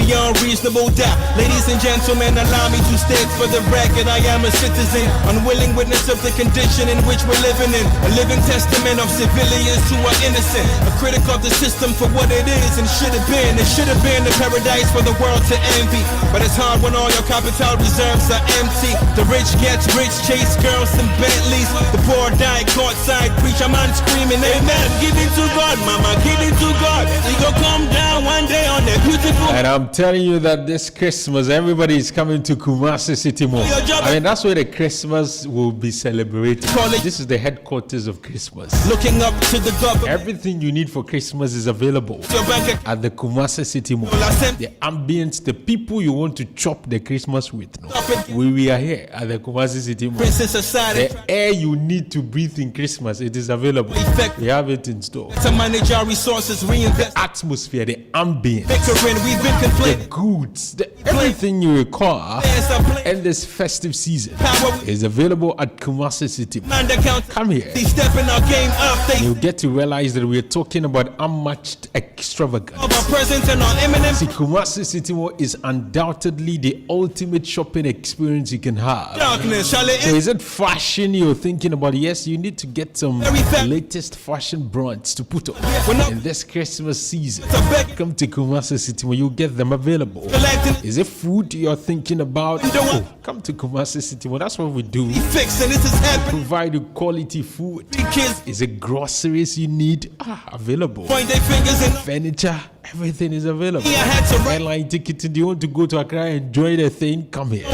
beyond reasonable doubt. Ladies and gentlemen, allow me to state for the record, I am a citizen, unwilling witness of the condition in which we're living in. A living testament of civilians who are innocent. A critic of the system for what it is and should have been. It should have been a paradise for the world to envy. But it's hard when all your capital reserves are empty. The rich gets rich, chase girls and Bentleys. The poor die courtside, preach a man screaming, amen. Give it to God, mama, give it to God. He go come down one day on that beautiful. And I'm telling you that this Christmas, everybody is coming to Kumasi City Mall. I mean, that's where the Christmas will be celebrated. This is the headquarters of Christmas. Looking up to the government. Everything you need for Christmas is available at the Kumasi City Mall. The ambience, the people you want to chop the Christmas with. No. We are here at the Kumasi City Mall. The air you need to breathe in Christmas, it is available. We have it in store. To manage our resources, reinvest. The atmosphere, the ambience, the goods, everything you require in this festive season is available at Kumasi City Mall. Come here. You'll get to realize that we're talking about unmatched extravagance. See, Kumasi City Mall is undoubtedly the ultimate shopping experience you can have. So is it fashion you're thinking about? Yes, you need to get some latest fashion brands to put on in this Christmas season. Come to Kumasi City Mall, you'll get them available. Is it food you're thinking about? Oh, come to Kumasi City Mall. That's what we do. We provide you quality food. Is it groceries you need? Available. Furniture, everything is available. Airline ticket, do you want to go to Accra and enjoy the thing? Come here.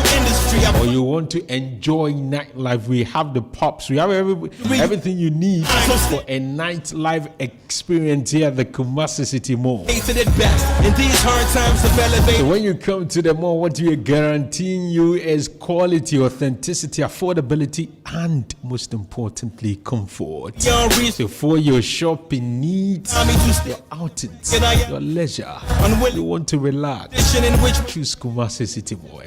Or you want to enjoy nightlife? We have the pubs. We have everything you need for a nightlife experience here at the Kumasi City Mall. So when you come to the mall, what we are guaranteeing you is quality, authenticity, affordability, and most importantly, comfort. So for your shopping needs, your outings, your leisure, you want to relax, choose Kumasi City Mall.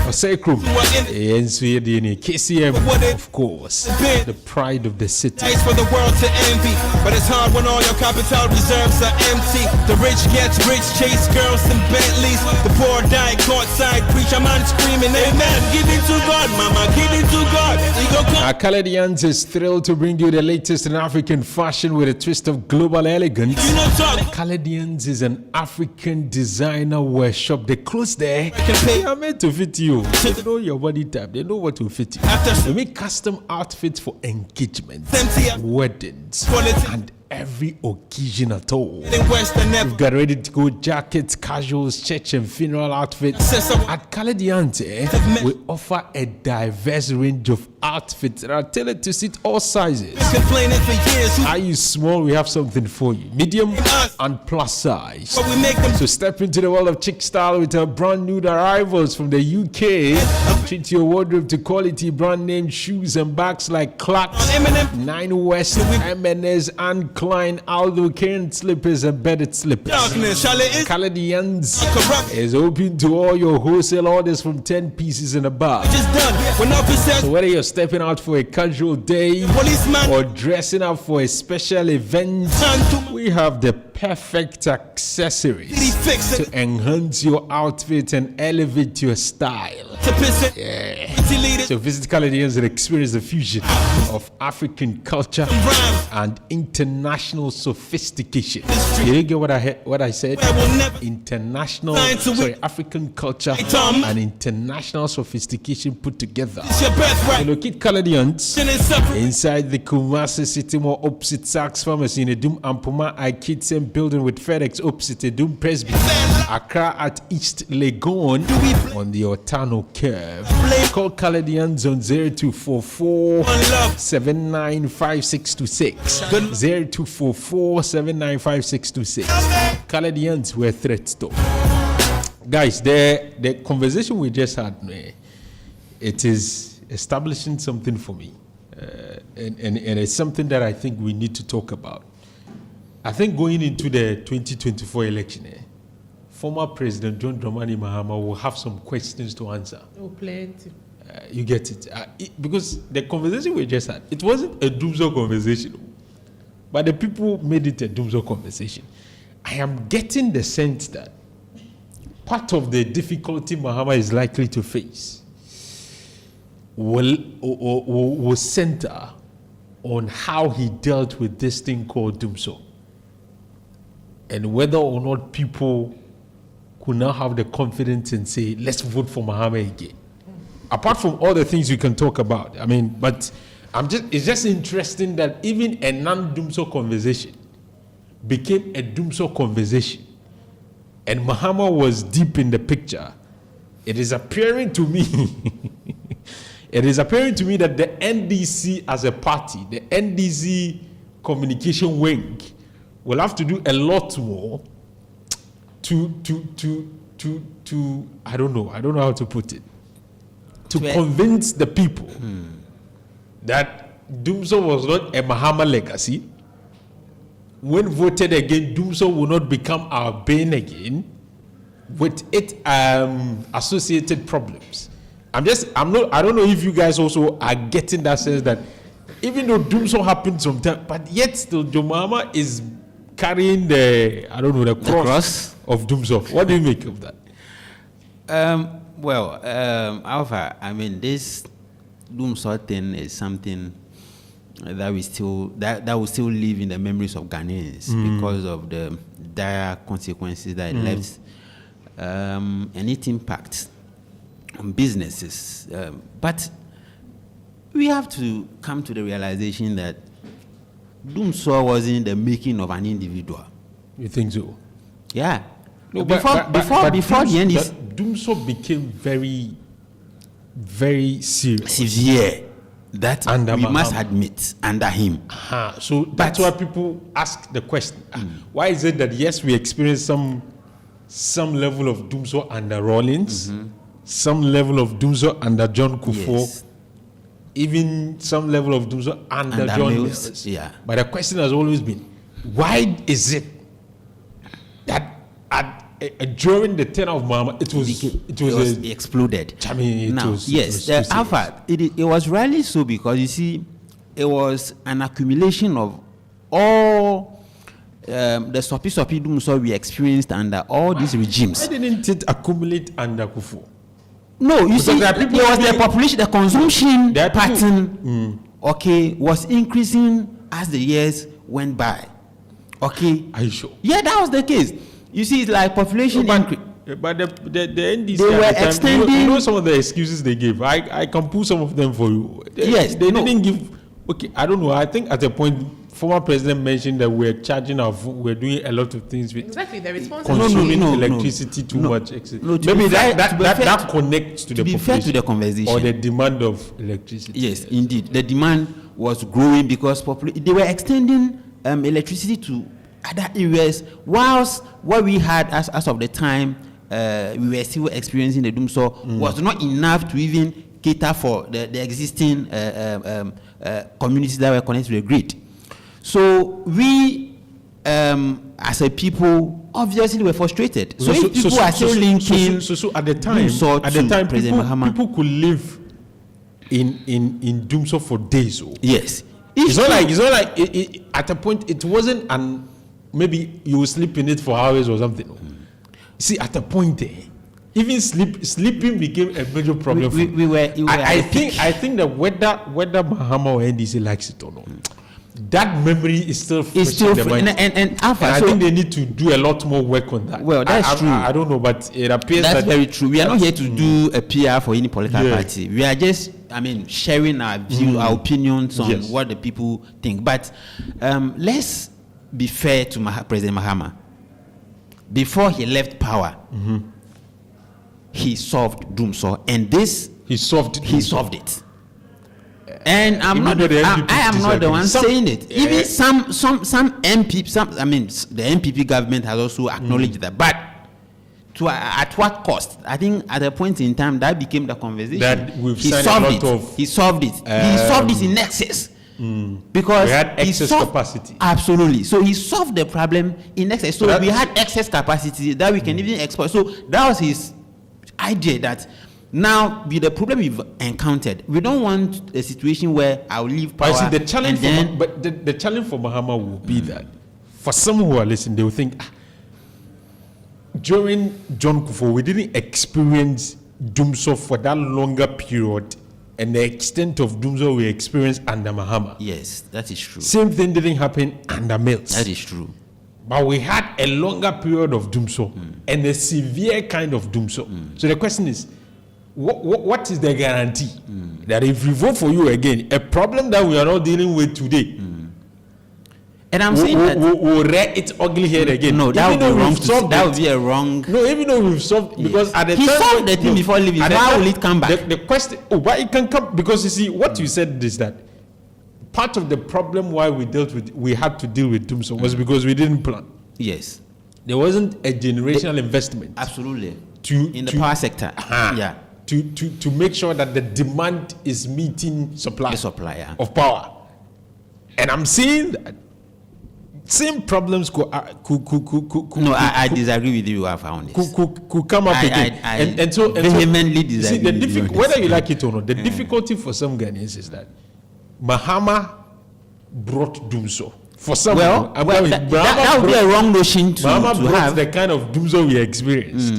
For Sacrum, KCM, of course, the pride of the city. For the world to envy, but it's hard when all your capital reserves are empty. The rich gets rich, chase girls and Bentleys. The poor die courtside, preach a man screaming, amen. Give it to God, mama, give it to God. Caladians is thrilled to bring you the latest in African fashion with a twist of global elegance. Caladians is an African designer wear shop. The clothes there, they are meant to fit you. They know your body type. They know what will fit you. They make custom outfits for engagements, weddings, and every occasion at all. We've got ready to go jackets, casuals, church and funeral outfits. At Caladiante, we offer a diverse range of outfits that are tailored to suit all sizes. Are you small? We have something for you. Medium and plus size. So step into the world of chic style with our brand new arrivals from the UK. Treat your wardrobe to quality brand name shoes and bags like Clarks, 9 West, M&S, and Klein, Aldo, Karen slippers and bedded slippers. Caladians is open to all your wholesale orders from 10 pieces and above. So whether you're stepping out for a casual day or dressing up for a special event, we have the perfect accessories to enhance your outfit and elevate your style. Yeah. So visit Caladians and experience the fusion of African culture and international sophistication. You didn't get what I said? African culture and international sophistication put together. So locate Caladians inside the Kumasi City Mall opposite Saks Pharmacy in Edum Ampoma Ikitsen building with FedEx opposite Edum Presby. Accra at East Legon on the Otano curve. Call Caladians on 0244 795626. 0244 795626. Caladians were threats though. Guys, the conversation we just had, it is establishing something for me. And it's something that I think we need to talk about. I think going into the 2024 election, former President John Dramani Mahama will have some questions to answer. Oh, plenty. You get it? Because the conversation we just had, it wasn't a doomsday conversation, but the people made it a doomsday conversation. I am getting the sense that part of the difficulty Mahama is likely to face will center on how he dealt with this thing called Dumso, and whether or not people could now have the confidence and say, let's vote for Mahama again. Apart from all the things you can talk about, I mean, but it's just interesting that even a non-Dumso conversation became a Dumso conversation, and Mahama was deep in the picture. It is appearing to me that the NDC as a party, the NDC communication wing, will have to do a lot more to I don't know how to put it, to convince the people that Dumso was not a Mahama legacy. When voted again, Dumso will not become our bane again with it associated problems. I don't know if you guys also are getting that sense that even though Dumso happened sometime, but yet still Jomama is carrying the cross of Dumso. What do you make of that? Alpha, I mean, this Dumso thing is something that will still live in the memories of Ghanaians because of the dire consequences that it left, and its impact on businesses. But we have to come to the realization that Dumso wasn't the making of an individual. You think so? Yeah. No, before the end, Dumso became very, very serious. Severe. That under we Mahama must admit, under him. So that's why people ask the question: why is it that yes, we experienced some level of Dumso under Rawlings, some level of Dumso under John Kufuor, even some level of Dumso under John Mills. Yeah. But the question has always been, why is it that during the tenure of Mahama, it was exploded? I mean, Alpha, it was really so because you see, it was an accumulation of all the soppy Dumso we experienced under all these regimes. Why didn't it accumulate under Kufuor? No, you see, there was the population, the consumption pattern, was increasing as the years went by. Okay. Are you sure? Yeah, that was the case. You see, it's like population increase. But the NDC, they were extending. You know some of the excuses they gave. I can pull some of them for you. They didn't give. Okay, I don't know. I think at a point, former president mentioned that we're doing a lot of things with exactly the response. Consuming electricity too much. Maybe that connects to the population. To be fair to the conversation, or the demand of electricity. Yes, indeed, the demand was growing because they were extending electricity to other areas, whilst what we had as of the time we were still experiencing the Dumso was not enough to even cater for the existing communities that were connected to the grid. So we, as a people, obviously were frustrated. So if people are still linking, so at the time, people could live in Dumso for days. Yes, it's not like at a point it wasn't maybe you will sleep in it for hours or something. See, at a point there, even sleeping became a major problem. I think that whether Mahama or NDC likes it or not, that memory is still fresh in the mind. And I think they need to do a lot more work on that. Well, that's true. I don't know, but it appears that's very true. We are not here to do a PR for any political party. We are just, sharing our view, our opinions on what the people think. But let's be fair to President Mahama. Before he left power, he solved Dumso, and he solved it. And I am not the one saying it. Even some MPP, the MPP government has also acknowledged that. But at what cost? I think at a point in time that became the conversation. That he solved it. He solved it in excess. Because we had excess capacity. Absolutely. So he solved the problem in excess. So we had excess capacity that we can even export. So that was his idea that now with the problem we've encountered, we don't want a situation where I'll leave power. I see the challenge the challenge for Mahama will be that for some who are listening, they will think during John Kufuor, we didn't experience Dumso for that longer period, and the extent of Dumso we experienced under Mahama. Yes, that is true. Same thing didn't happen under Mills. That is true. But we had a longer period of Dumso and a severe kind of Dumso. So the question is, what is the guarantee that if we vote for you again, a problem that we are not dealing with today, and I'm saying that we'll rear its ugly head again? No, that would be wrong. That would be a wrong. No, even though we've solved, because at the he time solved the thing before leaving. How will it come back? The question, but it can come, because you see, what you said is that part of the problem why we had to deal with Dumso was because we didn't plan. Yes. There wasn't a generational investment. Absolutely. In the to power sector. Yeah. To make sure that the demand is meeting supply. The supply, yeah. Of power. And I'm seeing that same problems could I disagree with you. I found this. Could come up again. And so vehemently disagree. See, whether you like it or not, the difficulty for some Ghanaians is that Mahama brought Dumso. For some that would be a wrong notion to brought have. The kind of Dumso we experienced.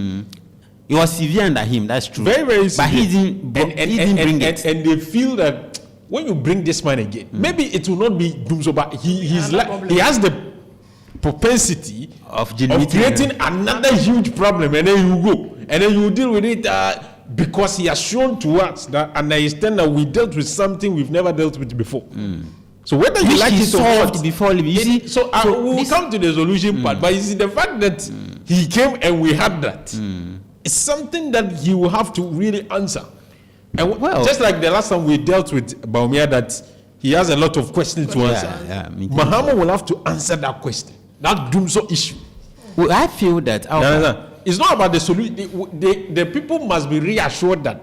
It was severe under him, that's true. Very, very severe. But he didn't bring it. And they feel that when you bring this man again, maybe it will not be Dumso, but he has the propensity of creating another huge problem, and then you go. And then you deal with it because he has shown to us that and the extent that we dealt with something we've never dealt with before. So whether you like it or not, before leaving, we'll come to the solution part. But you see, the fact that he came and we had that, it's something that he will have to really answer. And just like the last time we dealt with Baumia, that he has a lot of questions to answer. Mahama will have to answer that question, that Dumso issue. Well, I feel that it's not about the solution. The people must be reassured that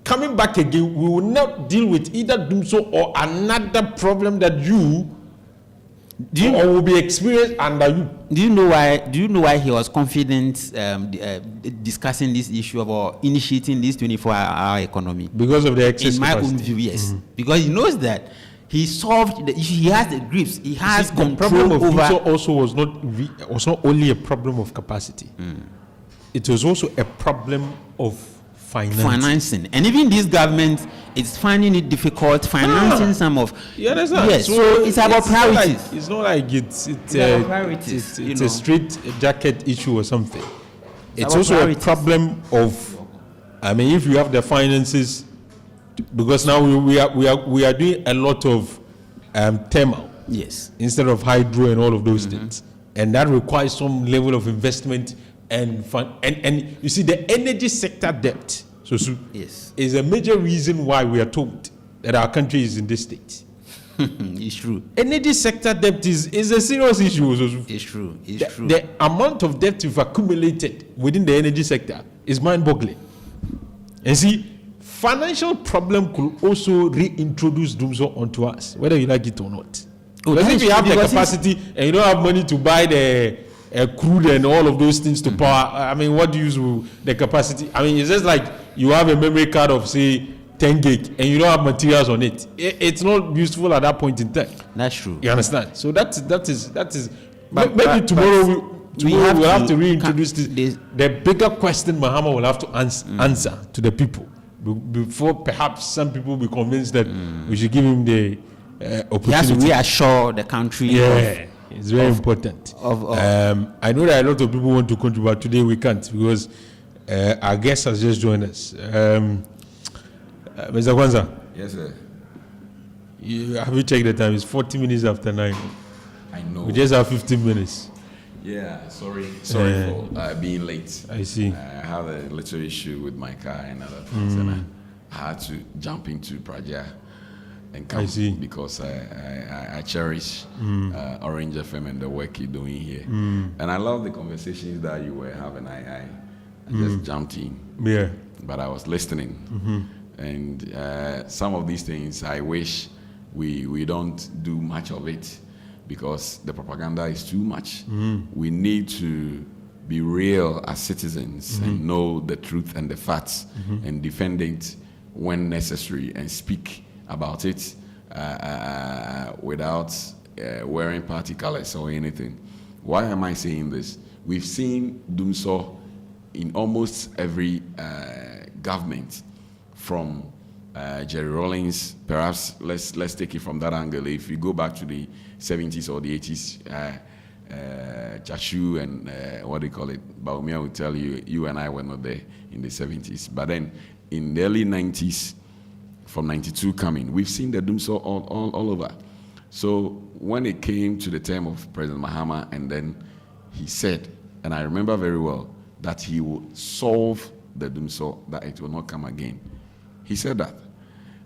coming back again, we will not deal with either Dumso or another problem that you will be experienced under you. Do you know why he was confident discussing this issue about initiating this 24-hour economy? Because of the excess in my capacity. own view, yes. Because he knows that he solved the issue. He has the grips. He has control the problem of over. Dumso also was not only a problem of capacity. It was also a problem of financing. And even this government is finding it difficult financing some of. You understand? Yes. So it's about priorities. It's not like it's a straight jacket issue or something. It's also priorities. A problem of, I mean, if you have the finances, because now we are doing a lot of thermal. Yes. Instead of hydro and all of those things, and that requires some level of investment and fund. And you see, the energy sector debt. Yes, is a major reason why we are told that our country is in this state. It's true. Energy sector debt is a serious issue. It's true. True. The amount of debt we've accumulated within the energy sector is mind-boggling. And see, financial problem could also reintroduce Dumso onto us, whether you like it or not. Because if you have the capacity and you don't have money to buy the crude and all of those things to power, I mean, what do you use the capacity? I mean, it's just like you have a memory card of, say, 10 gig and you don't have materials on it. It's not useful at that point in time. That's true. You understand? So that is. Maybe tomorrow we'll have to reintroduce this. The bigger question Mahama will have to answer to the people before perhaps some people will be convinced that we should give him the opportunity. He has to reassure the country. Yeah. It's very important. I know that a lot of people want to contribute. Today we can't because our guest has just joined us. Mr. Kwanzaa. Yes, sir. Have you checked the time? It's 40 minutes after 9. I know. We just have 15 minutes. Yeah, sorry for being late. I see. I have a little issue with my car and other things, and I had to jump into Praja and come because I cherish Orange FM and the work you're doing here. And I love the conversations that you were having. I just jumped in. Yeah. But I was listening. And some of these things, I wish we don't do much of it because the propaganda is too much. We need to be real as citizens and know the truth and the facts and defend it when necessary and speak about it without wearing party colors or anything. Why am I saying this? we've seen Dumso in almost every government, from Jerry Rawlings. Perhaps let's take it from that angle. If you go back to the 70s or the 80s, Chachu and what do you call it? Baumia will tell you, you and I were not there in the 70s. But then in the early 90s, from 92 coming, we've seen the Dumso all over. So when it came to the term of President Mahama, and then he said, and I remember very well, that he would solve the Dumso, that it will not come again. He said that.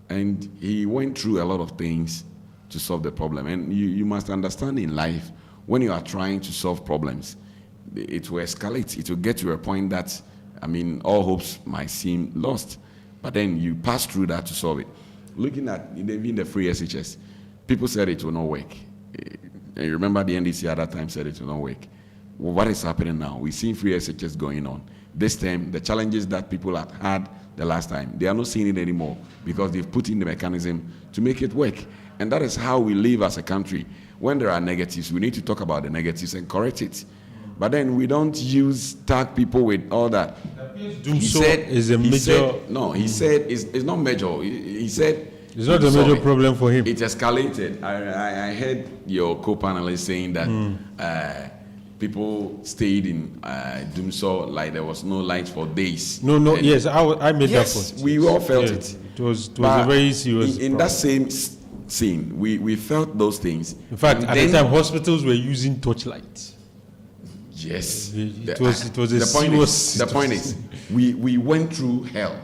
And he went through a lot of things to solve the problem. And you must understand in life, when you are trying to solve problems, it will escalate. It will get to a point that, all hopes might seem lost. But then you pass through that to solve it. Looking at even the free SHS, people said it will not work. And you remember the NDC at that time said it will not work. Well, what is happening now? We've seen free SHS going on. This time, the challenges that people had the last time, they are not seeing it anymore because they've put in the mechanism to make it work. And that is how we live as a country. When there are negatives, we need to talk about the negatives and correct it. But then we don't tag people with all that. He said it's a major. He said it's not major. He said it's not a major problem for him. It escalated. I heard your co-panelist saying that people stayed in Dumso like there was no light for days. Yes, I made that point. Yes, we all felt it. It was a very serious in that same scene, we felt those things. In fact, at the time, hospitals were using torchlights. Yes. It was a serious. The point is, we went through hell.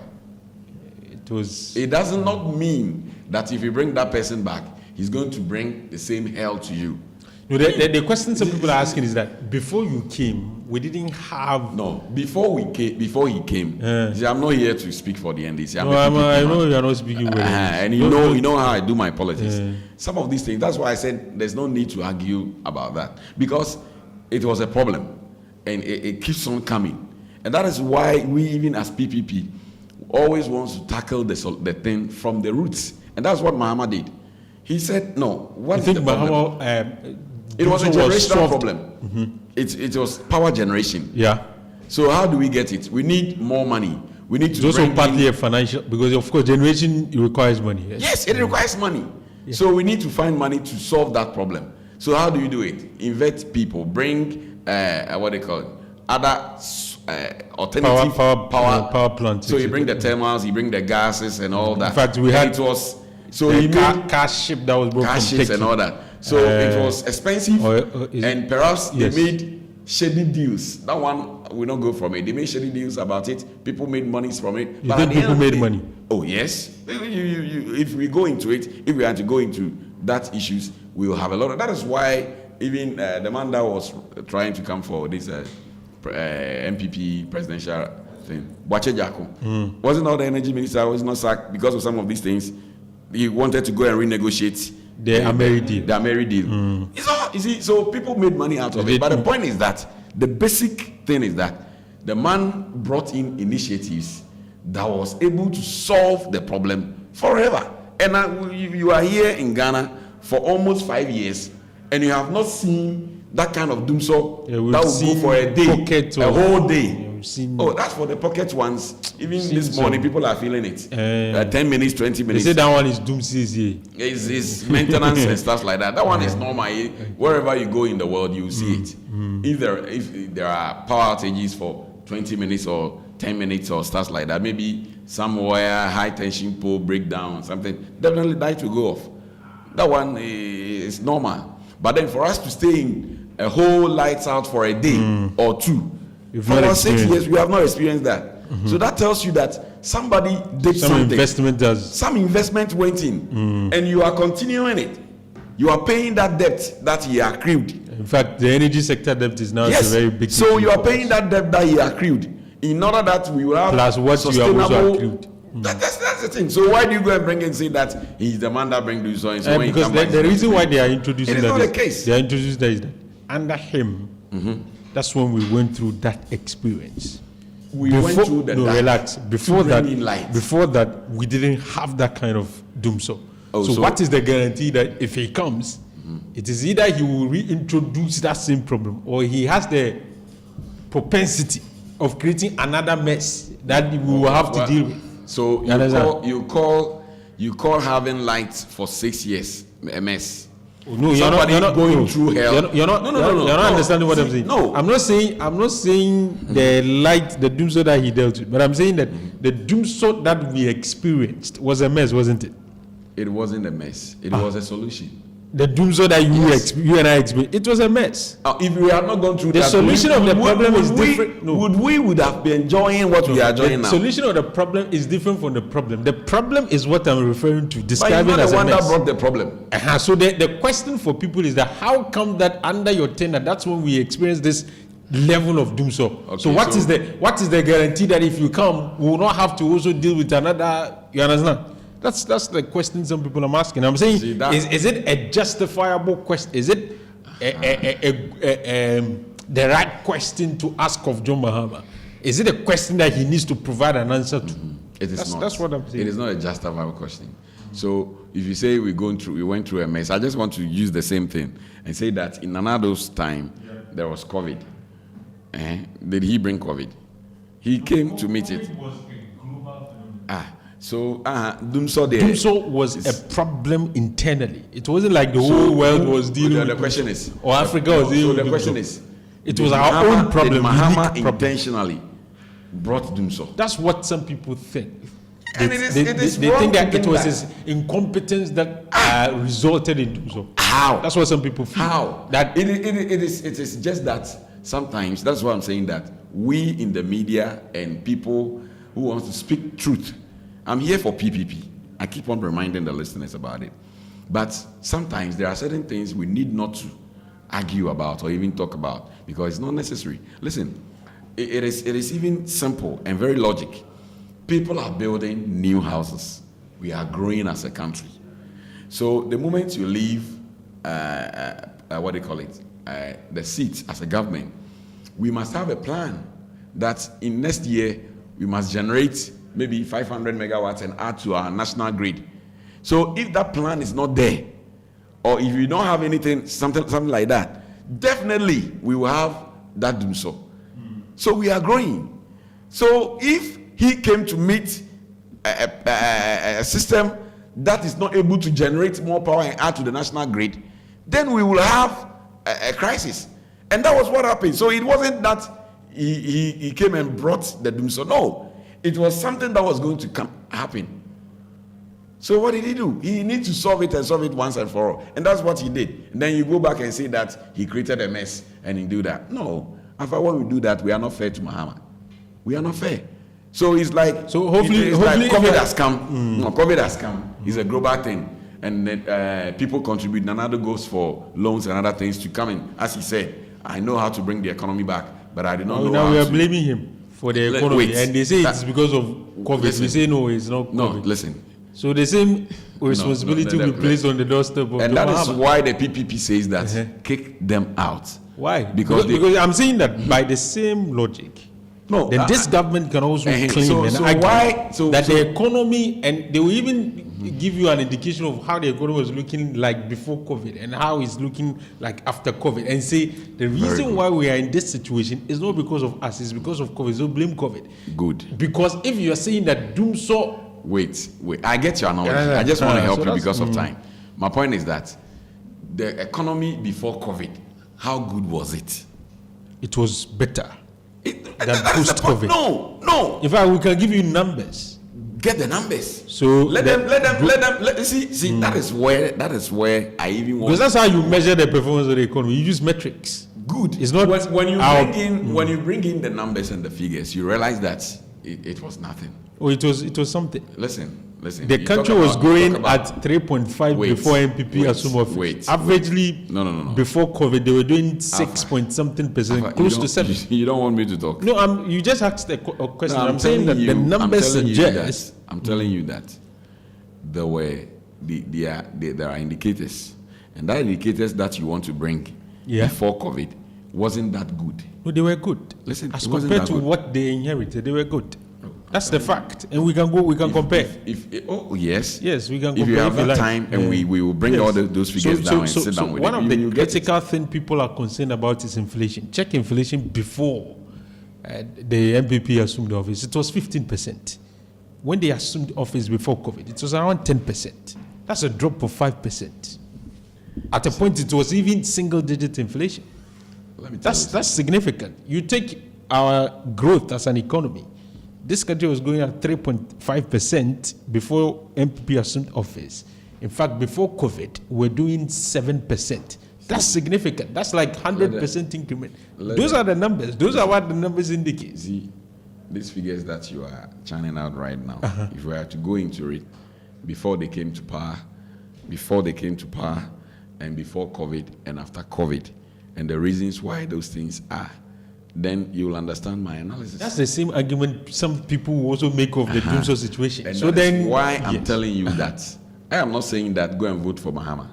It does not mean that if you bring that person back, he's going to bring the same hell to you. No, the question some people are asking is that before you came, we didn't have. No, before he came. I'm not here to speak for the NDC. I know you are not speaking well. And you know how I do my politics. Some of these things. That's why I said there's no need to argue about that, because it was a problem, and it keeps on coming. And that is why we, even as PPP, always want to tackle the thing from the roots. And that's what Mahama did. He said, no, what is the problem? It was a generational problem. Mm-hmm. It was power generation. Yeah. So how do we get it? We need more money. We need to it's also partly a financial, because of course generation requires money. Yes, it requires money. Yeah. So we need to find money to solve that problem. So how do you do it? Invest people, bring what they call it, other alternative power plants. So you bring the thermals, you bring the gases and all that. In fact, we had car ship that was broken, car ships and all that. So it was expensive, and perhaps they made shady deals. That one will not go from it. They made shady deals about it. People made money from it. You think people made money? Oh yes. If we go into it, if we are to go into that issues, we will have a lot of. That is why even the man that was trying to come for this MPP presidential thing, Boache Jaco, wasn't all the energy minister, was not sacked because of some of these things. He wanted to go and renegotiate the Ameri deal. It's all, you see, so people made money out of it. But the point is that the basic thing is that the man brought in initiatives that was able to solve the problem forever. And you are here in Ghana for almost 5 years, and you have not seen that kind of Dumso that will go for a day, a whole day. That's for the pocket ones. Even this morning, people are feeling it. 10 minutes, 20 minutes. They say that one is Doomsday. It's maintenance and stuff like that. That one is normal. Wherever you go in the world, you see it. If there are power outages for 20 minutes or 10 minutes or stuff like that, maybe somewhere high tension pole breakdown, something, definitely light will go off. That one is normal. But then for us to stay in a whole lights out for a day or two, for about 6 years, we have not experienced that. So that tells you that somebody did something. Some investment went in, and you are continuing it. You are paying that debt that he accrued. In fact, the energy sector debt is now a very big. So you are paying that debt that he accrued in order that we will have plus what sustainable. You have also accrued. That's the thing. So why do you go and bring and say that he's the man that brings this on? So because the reason why they are introducing that is not the case. They are introducing that is that under him. That's when we went through that experience. Went through the relax. Before that, we didn't have that kind of Dumso. So what is the guarantee that if he comes, it is either he will reintroduce that same problem, or he has the propensity of creating another mess that we will have to deal with. So you call having lights for 6 years a mess. No, you're not going through hell. You're not understanding what I'm saying. No, I'm not saying the light, the doomsday that he dealt with, but I'm saying that the doomsday that we experienced was a mess, wasn't it? It wasn't a mess. It was a solution. The doomsday that you and I experienced, it was a mess. If we had not gone through the solution of the problem is different. Would have been enjoying what we are enjoying now. The solution of the problem is different from the problem. The problem is what I'm referring to, describing as a mess. But you're not the one that brought the problem. So the question for people is that how come that under your tenure, that's when we experience this level of doomsday? Okay, so what is the guarantee that if you come, we will not have to also deal with another? You understand? That's the question some people are asking. I'm saying, is it a justifiable question? Is it the right question to ask of John Mahama? Is it a question that he needs to provide an answer to? It is not. That's what I'm saying. It is not a justifiable question. So if you say we went through a mess, I just want to use the same thing and say that in Nanado's time, there was COVID. Did he bring COVID? He came to meet it. So doomsday was a problem internally. It wasn't like the whole world was dealing with. The question is, or Africa was dealing with. So the question is, it was our own problem. Mahama intentionally brought doomsday. That's what some people think. And they think that it was his incompetence that resulted in doomsday. How? That's what some people feel. How? That it is just that sometimes. That's why I'm saying that we in the media and people who want to speak truth. I'm here for PPP. I keep on reminding the listeners about it. But sometimes there are certain things we need not to argue about or even talk about because it's not necessary. Listen, it is even simple and very logic. People are building new houses. We are growing as a country. So the moment you leave, the seat as a government, we must have a plan that in next year we must generate maybe 500 megawatts and add to our national grid. So if that plan is not there, or if you don't have anything, something like that, definitely we will have that doomsday. So we are growing. So if he came to meet a system that is not able to generate more power and add to the national grid, then we will have a crisis. And that was what happened. So it wasn't that he came and brought the doomsday. No. It was something that was going to happen. So what did he do? He needs to solve it and solve it once and for all. And that's what he did. And then you go back and say that he created a mess and he do that. No. After when we do that, we are not fair to Mahama. We are not fair. So it's like, hopefully COVID has come. No, COVID has come. It's a global thing. And then people contribute. Nanado goes for loans and other things to come in. As he said, I know how to bring the economy back, but I do not know now how we are to. blaming him for the economy, and they say it's because of COVID. Listen, we say no, it's not COVID. No, listen. So the same responsibility will be placed on the doorstep of and that Mahama. is why the PPP says that kick them out. Why? Because I'm saying that by the same logic. No, then this government can also claim argue that the economy, and they will even give you an indication of how the economy was looking like before COVID and how it's looking like after COVID, and say the reason why we are in this situation is not because of us, it's because of COVID. So blame COVID. Good. Because if you are saying that doomsday. Wait. I get your analogy. I just want to help you because of time. My point is that the economy before COVID, how good was it? It was better. Than post-COVID. No. In fact, we can give you numbers. Get the numbers. So let them see. That is where I even want. Because that's how you measure the performance of the economy. You use metrics. Good. It's not when you bring in the numbers and the figures, you realize that it was nothing. Oh, it was something. Listen. The country was growing at 3.5 before MPP assumed office. Averagely, no. Before COVID, they were doing 6.something%, close to 7. You don't want me to talk. No, you just asked a question. I'm saying that the numbers suggest. I'm telling you that there are indicators, and that indicators that you want to bring before COVID wasn't that good. No, they were good. Listen, as compared to what they inherited, they were good. That's the fact, and we can compare. Yes, we can compare. If you have that time, and we will bring all those figures down and sit down with one it. One of the critical things people are concerned about is inflation. Check inflation before the MPP assumed office, it was 15%. When they assumed office before COVID, it was around 10%. That's a drop of 5%. At a point, it was even single-digit inflation. That's significant. You take our growth as an economy. This country was going at 3.5% before MPP assumed office. In fact, before COVID, we're doing 7%. That's significant. That's like 100% increment. Those are the numbers. Those are what the numbers indicate. See, these figures that you are churning out right now, if we are to go into it, before they came to power, and before COVID and after COVID, and the reasons why those things are, then you will understand my analysis. That's the same argument some people also make of the Doomsday situation. And so then, why I'm telling you that I am not saying that go and vote for Mahama.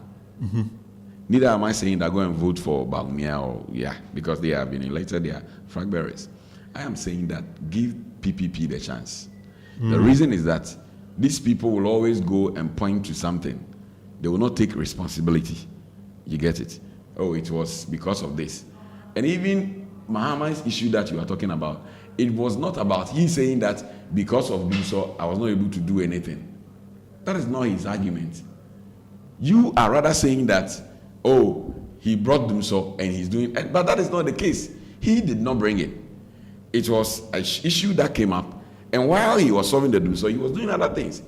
Neither am I saying that go and vote for Bawumia or because they have been elected, they are flag bearers. I am saying that give PPP the chance. The reason is that these people will always go and point to something. They will not take responsibility. You get it? Oh, it was because of this. And even Mahama's issue that you are talking about, it was not about he saying that because of this, so I was not able to do anything. That is not his argument. You are rather saying that, oh, he brought Dumso and he's doing it. But that is not the case. He did not bring it. It was an issue that came up. And while he was solving the Dumso, he was doing other things.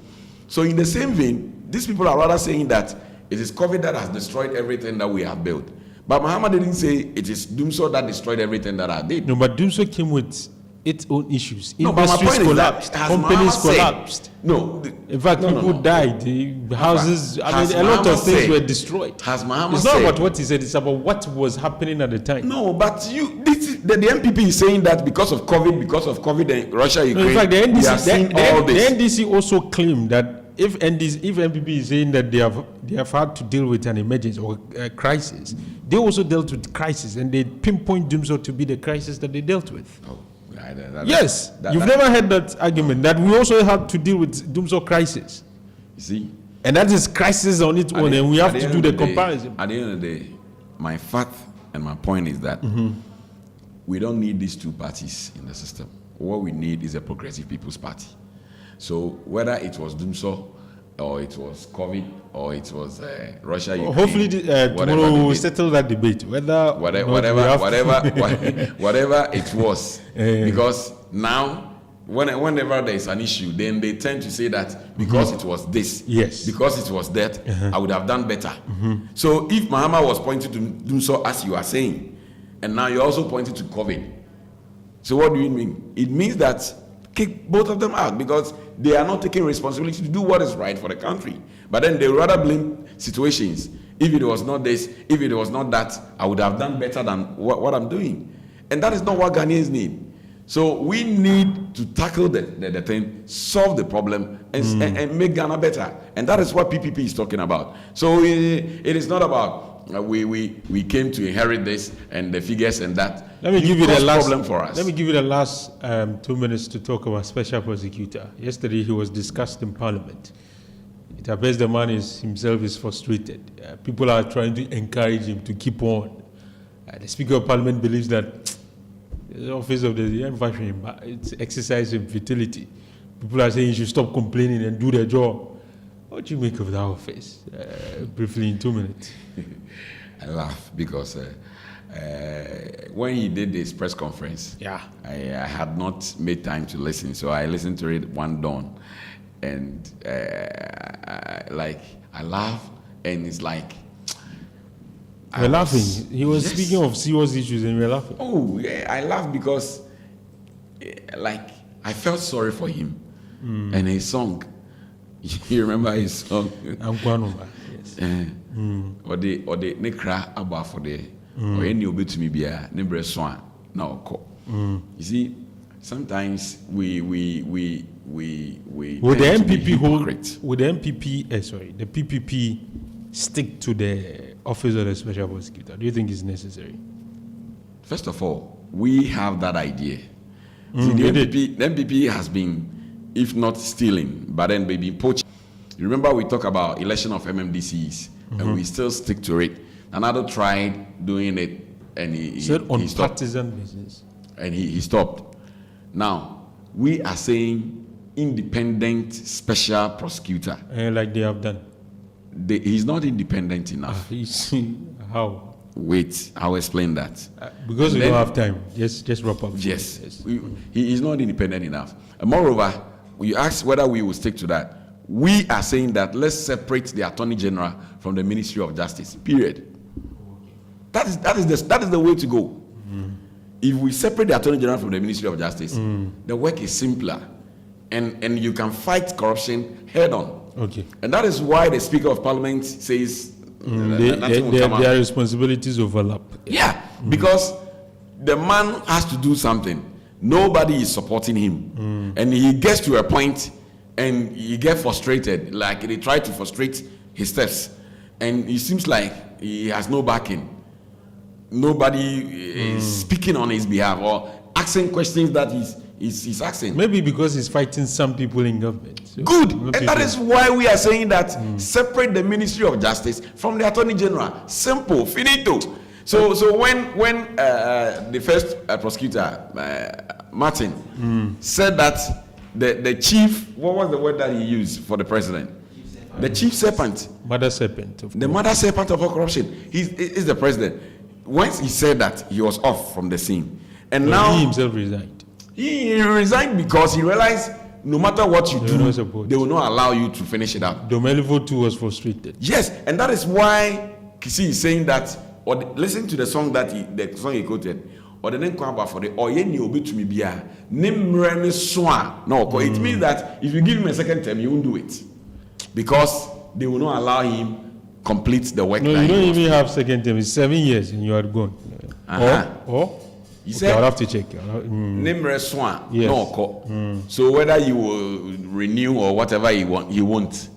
So in the same vein, these people are rather saying that it is COVID that has destroyed everything that we have built. But Mahama didn't say it is Dumso that destroyed everything that I did. No, but Dumso came with its own issues. No, industries collapsed, companies collapsed. No, in fact, people died. The houses, a lot of things were destroyed. Has Mahama it's not about what he said; it's about what was happening at the time. No, but the MPP is saying that because of COVID and Russia, Ukraine. No, in fact, the NDC also claimed that if MPP is saying that they have had to deal with an emergency or a crisis, they also dealt with crisis, and they pinpoint Dumso to be the crisis that they dealt with. Oh. You've never heard that argument that we also had to deal with Dumso crisis. You see, and that is crisis on its own, and we have to do the comparison. At the end of the day, my fact and my point is that we don't need these two parties in the system. What we need is a progressive People's Party. So whether it was Dumso, or it was COVID, or it was Russia, Ukraine, hopefully tomorrow we will settle that debate. Whatever it was, because now whenever there is an issue, then they tend to say that because it was this, because it was that, I would have done better. So if Mahama was pointing to Dumso as you are saying, and now you're also pointing to COVID, so what do you mean? It means that kick both of them out because they are not taking responsibility to do what is right for the country. But then they rather blame situations. If it was not this, if it was not that, I would have done better than what I'm doing. And that is not what Ghanaians need. So we need to tackle the thing, solve the problem, and make Ghana better. And that is what PPP is talking about. So it is not about we came to inherit this and the figures and that. Let me give you the last problem for us. Let me give you the last 2 minutes to talk about special prosecutor. Yesterday he was discussed in Parliament. It appears the man himself is frustrated. People are trying to encourage him to keep on. The Speaker of Parliament believes that the office of the it's exercising futility. People are saying he should stop complaining and do their job. What do you make of that office? Briefly in 2 minutes. I laugh because when he did this press conference, I had not made time to listen, so I listened to it one dawn, and I laugh, and it's like we're laughing. He was speaking of serious issues, and we're laughing. Oh yeah, I laugh because I felt sorry for him, and his song. You remember his song? Yes. Or the ne cry about for the or any obey to me be a nebre swan now call. You see, sometimes we would the MPP hold? Would the MPP the PPP stick to the office of the special prosecutor? Do you think it's necessary? First of all, we have that idea. See, the MPP has been, if not stealing, but then maybe poaching. You remember we talked about election of MMDCs, and we still stick to it. Another tried doing it, and he said on stopped. partisan basis, and he stopped. Now, we are saying independent special prosecutor. Like they have done. He's not independent enough. How? Wait, I'll explain that. Because we don't have time. Just wrap up. Yes. He is not independent enough. And moreover, you ask whether we will stick to that. We are saying that let's separate the Attorney General from the Ministry of Justice. Period. That is the way to go. If we separate the Attorney General from the Ministry of Justice, the work is simpler, and you can fight corruption head on. Okay. And that is why the Speaker of Parliament says their responsibilities overlap. Yeah, because the man has to do something. Nobody is supporting him, and he gets to a point, and he gets frustrated. Like they try to frustrate his steps, and it seems like he has no backing. Nobody is speaking on his behalf or asking questions that he's asking. Maybe because he's fighting some people in government. So good. And that is why we are saying that separate the Ministry of Justice from the Attorney General. Simple. Finito. So when the first prosecutor, Martin, said that the chief, what was the word that he used for the president? The chief serpent. Mother serpent. The mother serpent of all corruption. He's the president. Once he said that, he was off from the scene. And now he himself resigned. He resigned because he realized no matter what you do, they will not allow you to finish it up. Domelivo too was frustrated. Yes, and that is why Kisi is saying that, or listen to the song the song he quoted. Or the name come for the oyeni obi to me bia nimre swan. No, it means that if you give him a second term, he won't do it. Because they will not allow him complete the work. No, you don't even have second term. It's 7 years and you are gone. Or he said, I'll have to check. Nimre swan. Yes. No, so whether you will renew or whatever he won't,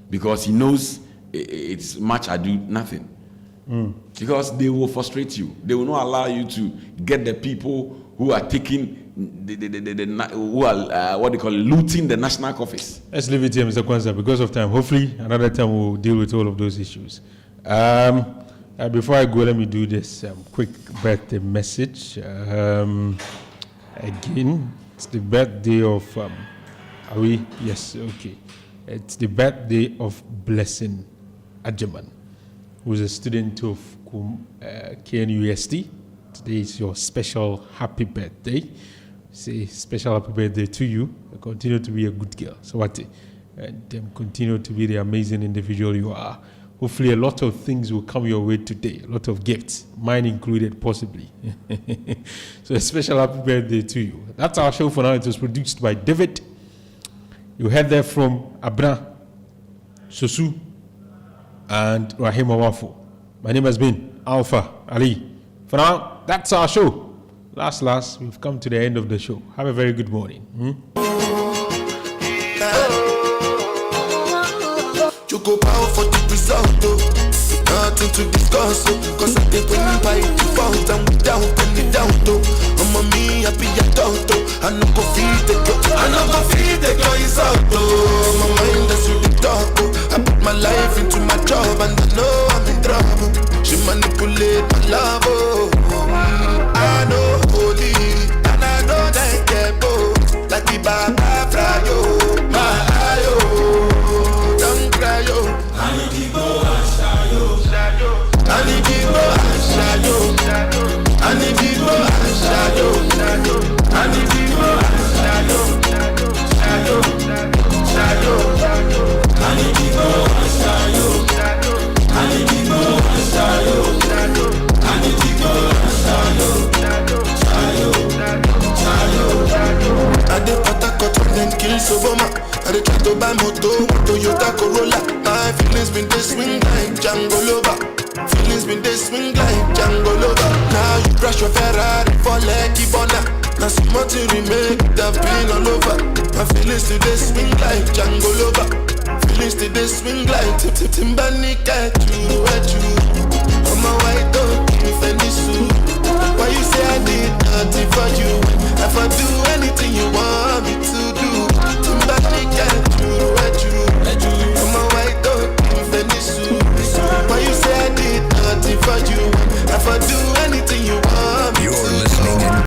because he knows it's much ado nothing. Because they will frustrate you. They will not allow you to get the people who are taking who are what they call looting the national coffers. Let's leave it here, Mr. Kwanzaa, because of time. Hopefully, another time we'll deal with all of those issues. Before I go, let me do this quick birthday message. Again, it's the birthday of. Are we? Yes. Okay. It's the birthday of Blessing Ajaman, who's a student of KNUST. Today is your special happy birthday. Say special happy birthday to you. Continue to be a good girl. So what? And continue to be the amazing individual you are. Hopefully a lot of things will come your way today. A lot of gifts, mine included possibly. So a special happy birthday to you. That's our show for now. It was produced by David. You heard there from Abra, Sosu, and Rahim Awafo. My name has been Alpha Ali. For now, that's our show. Last, we've come to the end of the show. Have a very good morning. You go bow for the result, nothing to discuss, cause I did when by default and without any doubt, I'm a me happy adult, I no go feed the girl is out, my mind is really dark, I put my life into my job and I know I'm in trouble, she manipulate my love, I know holy, and I know that get both, like the Baba Frayo, my ayo. I need to go and shadow. I need to go and shadow. I need to go and shadow. I need to go and shadow. I need to go and shadow. I need to go and shadow. I need to go and shadow. I did Patagot and then kill Soboma. I try to buy moto, Toyota Corolla. My feelings been they swing like Django Lover. Feelings been they swing like Django Lover. Now you crash your Ferrari for Lucky Bona. Now so much to remain, they've been all over. My feelings today swing like Django Lover. Feelings today swing like Timbani at you. I'm a white dog, give me Fendi suit. Why you say I did nothing for you? If I do anything you want